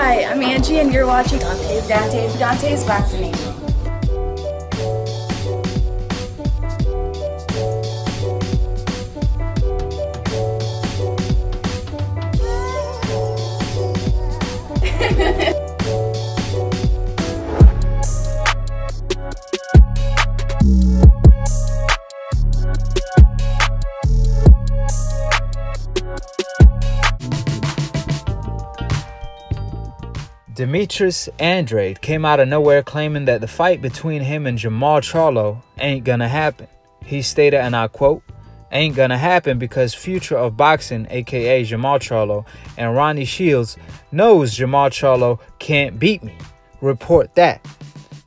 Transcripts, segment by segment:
Hi, I'm Angie, and you're watching Dante's Vaccinated. Demetrius Andrade came out of nowhere claiming that the fight between him and Jermall Charlo ain't gonna happen. He stated, and I quote, "Ain't gonna happen because Future of Boxing, aka Jermall Charlo, and Ronnie Shields knows Jermall Charlo can't beat me. Report that."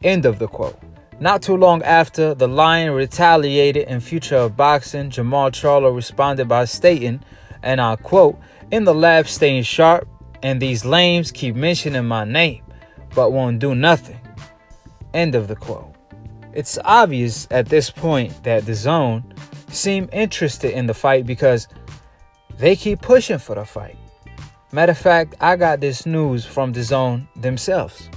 End of the quote. Not too long after, the Lion retaliated in Future of Boxing. Jermall Charlo responded by stating, and I quote, "In the lab staying sharp, and these lames keep mentioning my name, but won't do nothing." End of the quote. It's obvious at this point that DAZN seem interested in the fight because they keep pushing for the fight. Matter of fact, I got this news from DAZN themselves.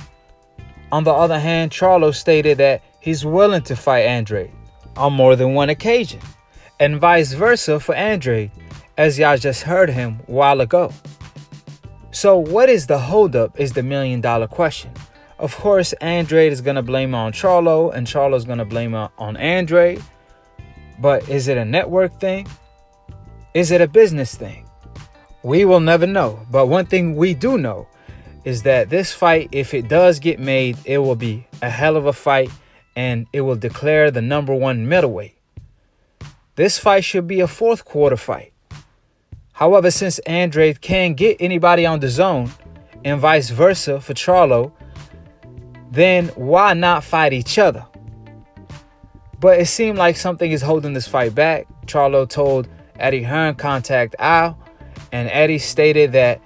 On the other hand, Charlo stated that he's willing to fight Andrade on more than one occasion, and vice versa for Andrade, as y'all just heard him a while ago. So what is the holdup is the million-dollar question. Of course, Andrade is going to blame it on Charlo, and Charlo's going to blame it on Andrade. But is it a network thing? Is it a business thing? We will never know. But one thing we do know is that this fight, if it does get made, it will be a hell of a fight, and it will declare the #1 middleweight. This fight should be a fourth quarter fight. However, since Andrade can't get anybody on DAZN and vice versa for Charlo, then why not fight each other? But it seemed like something is holding this fight back. Charlo told Eddie Hearn contact Al, and Eddie stated that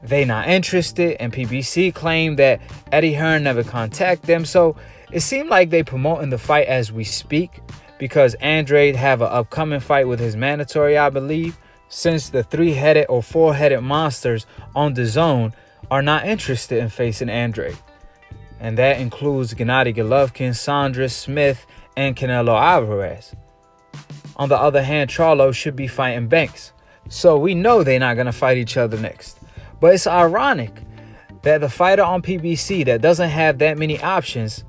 they not interested, and PBC claimed that Eddie Hearn never contacted them. So it seemed like they promoting the fight as we speak, because Andrade have an upcoming fight with his mandatory, I believe, since the 3-headed or 4-headed monsters on DAZN are not interested in facing Andrade. And that includes Gennady Golovkin, Sandra Smith, and Canelo Alvarez. On the other hand, Charlo should be fighting Banks. So we know they're not going to fight each other next. But it's ironic that the fighter on PBC that doesn't have that many options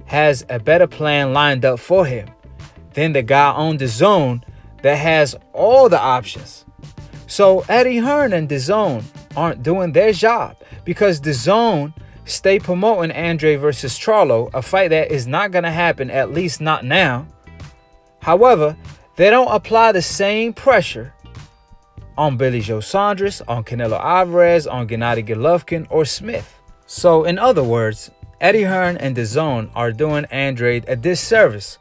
has a better plan lined up for him than the guy on DAZN that has all the options. So Eddie Hearn and DAZN aren't doing their job, because DAZN stay promoting Andrade versus Charlo, a fight that is not going to happen, at least not now. However, they don't apply the same pressure on Billy Joe Saunders, on Canelo Alvarez, on Gennady Golovkin, or Smith. So in other words, Eddie Hearn and DAZN are doing Andrade a disservice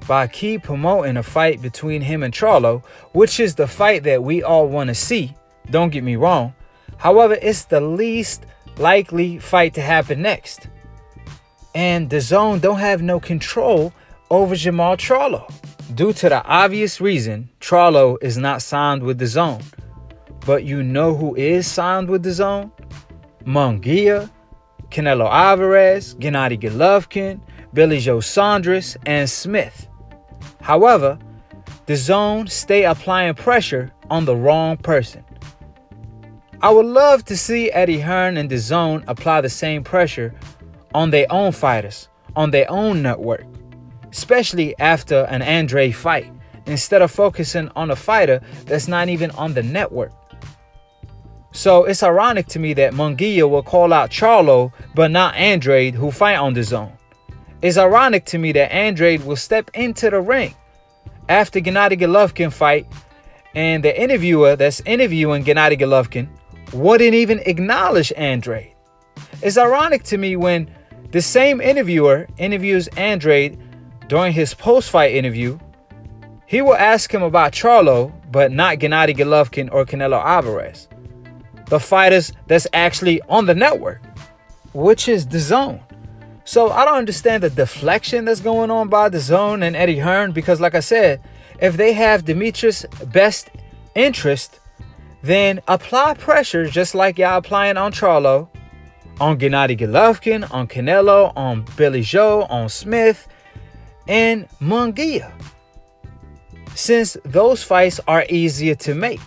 by keep promoting a fight between him and Charlo, which is the fight that we all want to see. Don't get me wrong. However, it's the least likely fight to happen next. And DAZN don't have no control over Jermall Charlo. Due to the obvious reason, Charlo is not signed with DAZN. But you know who is signed with DAZN? Munguia, Canelo Alvarez, Gennady Golovkin, Billy Joe Saunders, and Smith. However, DAZN stay applying pressure on the wrong person. I would love to see Eddie Hearn and DAZN apply the same pressure on their own fighters, on their own network, especially after an Andrade fight, instead of focusing on a fighter that's not even on the network. So it's ironic to me that Munguia will call out Charlo, but not Andrade, who fight on DAZN. It's ironic to me that Andrade will step into the ring after Gennady Golovkin fight, and the interviewer that's interviewing Gennady Golovkin wouldn't even acknowledge Andrade. It's ironic to me when the same interviewer interviews Andrade during his post-fight interview, he will ask him about Charlo, but not Gennady Golovkin or Canelo Alvarez, the fighters that's actually on the network, which is DAZN. So I don't understand the deflection that's going on by DAZN and Eddie Hearn, because like I said, if they have Demetrius' best interest, then apply pressure just like y'all applying on Charlo on Gennady Golovkin, on Canelo, on Billy Joe, on Smith, and Munguia. Since those fights are easier to make.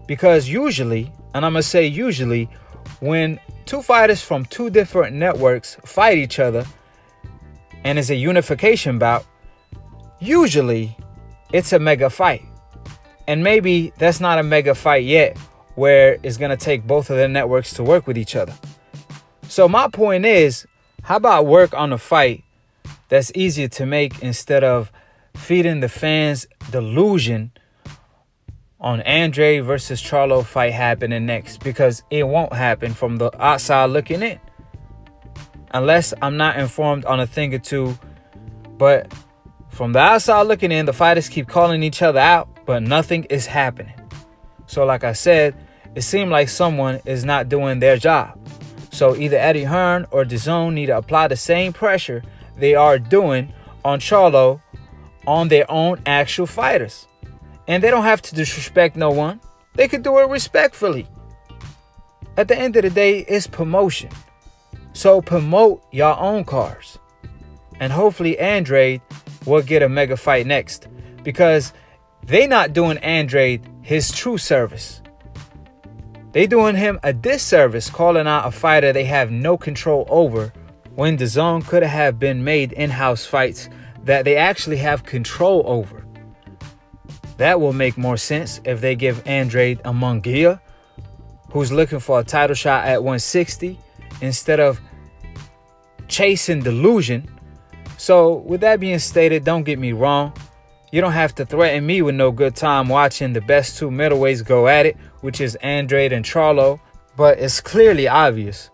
Because usually, and I'm going to say usually, when two fighters from two different networks fight each other and it's a unification bout, usually it's a mega fight. And maybe that's not a mega fight yet, where it's going to take both of the networks to work with each other. So my point is, how about work on a fight that's easier to make instead of feeding the fans delusion on Andrade versus Charlo fight happening next? Because it won't happen from the outside looking in. Unless I'm not informed on a thing or two. But from the outside looking in, the fighters keep calling each other out, but nothing is happening. So like I said, it seemed like someone is not doing their job. So either Eddie Hearn or DAZN need to apply the same pressure they are doing on Charlo on their own actual fighters. And they don't have to disrespect no one. They could do it respectfully. At the end of the day, it's promotion. So promote your own cars. And hopefully Andrade will get a mega fight next. Because they not doing Andrade his true service. They doing him a disservice calling out a fighter they have no control over, when DAZN could have been made in-house fights that they actually have control over. That will make more sense if they give Andrade a Munguia, who's looking for a title shot at 160, instead of chasing delusion. So with that being stated, don't get me wrong. You don't have to threaten me with no good time watching the best two middleweights go at it, which is Andrade and Charlo. But it's clearly obvious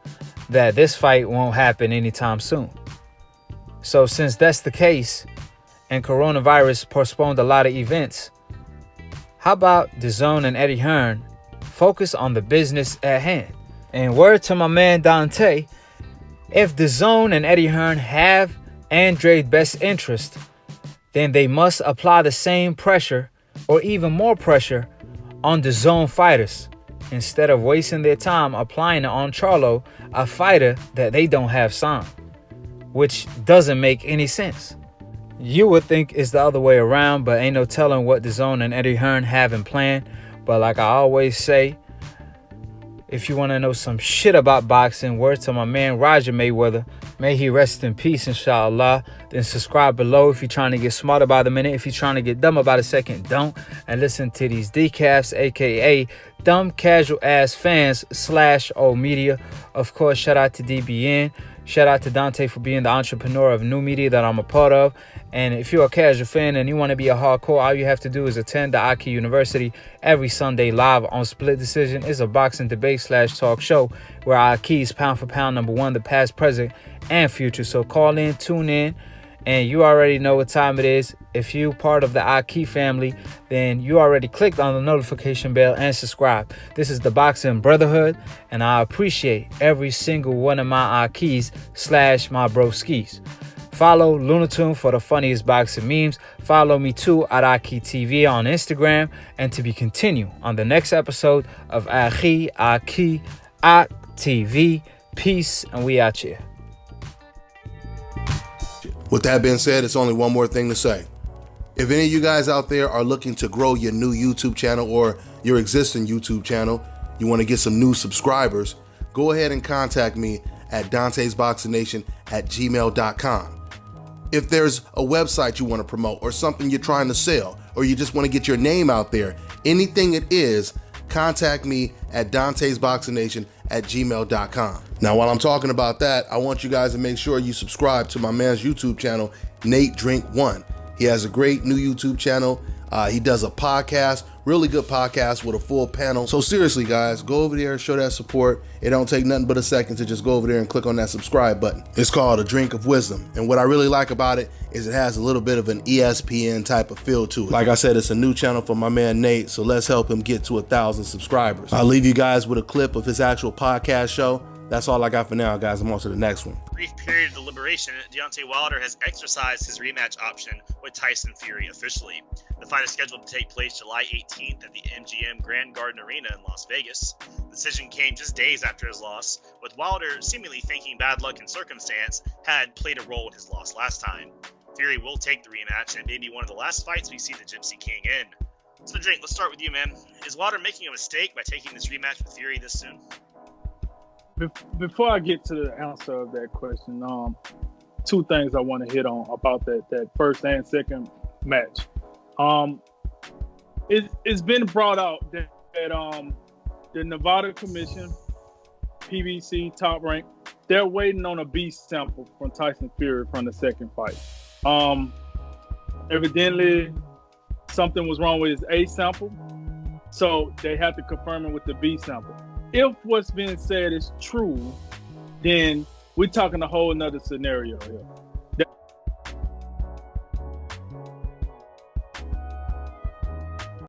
that this fight won't happen anytime soon. So since that's the case, and coronavirus postponed a lot of events, how about DAZN and Eddie Hearn focus on the business at hand? And word to my man Dante, if DAZN and Eddie Hearn have Andrade's best interest, then they must apply the same pressure or even more pressure on DAZN fighters instead of wasting their time applying it on Charlo, a fighter that they don't have signed, which doesn't make any sense. You would think it's the other way around, but ain't no telling what DAZN and Eddie Hearn have in plan. But like I always say, if you want to know some shit about boxing, word to my man Roger Mayweather, may he rest in peace, inshallah. Then subscribe below if you're trying to get smarter by the minute. If you're trying to get dumb about a second, don't. And listen to these decaps, aka dumb casual ass fans / old media. Of course, shout out to DBN. Shout out to Dante for being the entrepreneur of new media that I'm a part of. And if you're a casual fan and you want to be a hardcore, all you have to do is attend the Aki University every Sunday live on Split Decision. It's a boxing debate / talk show where Aki is pound for pound #1, the past, present, and future. So call in, tune in, and you already know what time it is. If you part of the Aki family, then you already clicked on the notification bell and subscribe. This is the Boxing Brotherhood, and I appreciate every single one of my Akis / my broskis. Follow Lunatune for the funniest boxing memes. Follow me too at Aki TV on Instagram. And to be continued on the next episode of Aki TV. Peace, and we out here. With that being said, it's only one more thing to say. If any of you guys out there are looking to grow your new YouTube channel or your existing YouTube channel, you want to get some new subscribers, go ahead and contact me at dantesboxingnation@gmail.com. If there's a website you want to promote or something you're trying to sell, or you just want to get your name out there, anything it is, contact me at dantesboxingnation@gmail.com. Now, while I'm talking about that, I want you guys to make sure you subscribe to my man's YouTube channel, Nate Drink One. He has a great new YouTube channel. He does a podcast, really good podcast with a full panel. So seriously, guys, go over there and show that support. It don't take nothing but a second to just go over there and click on that subscribe button. It's called A Drink of Wisdom. And what I really like about it is it has a little bit of an ESPN type of feel to it. Like I said, it's a new channel for my man Nate, so let's help him get to 1,000 subscribers. I'll leave you guys with a clip of his actual podcast show. That's all I got for now, guys. I'm on to the next one. Brief period of deliberation, Deontay Wilder has exercised his rematch option with Tyson Fury officially. The fight is scheduled to take place July 18th at the MGM Grand Garden Arena in Las Vegas. The decision came just days after his loss, with with Wilder seemingly thinking bad luck and circumstance had played a role in his loss last time. Fury will take the rematch, and it may be one of the last fights we see the Gypsy King in. So, Drake, let's start with you, man. Is Wilder making a mistake by taking this rematch with Fury this soon? Before I get to the answer of that question, two things I want to hit on about that first and second match. It's been brought out that the Nevada Commission, PBC, Top Rank, they're waiting on a B sample from Tyson Fury from the second fight. Evidently, something was wrong with his A sample, so they have to confirm it with the B sample. If what's being said is true, then we're talking a whole nother scenario here.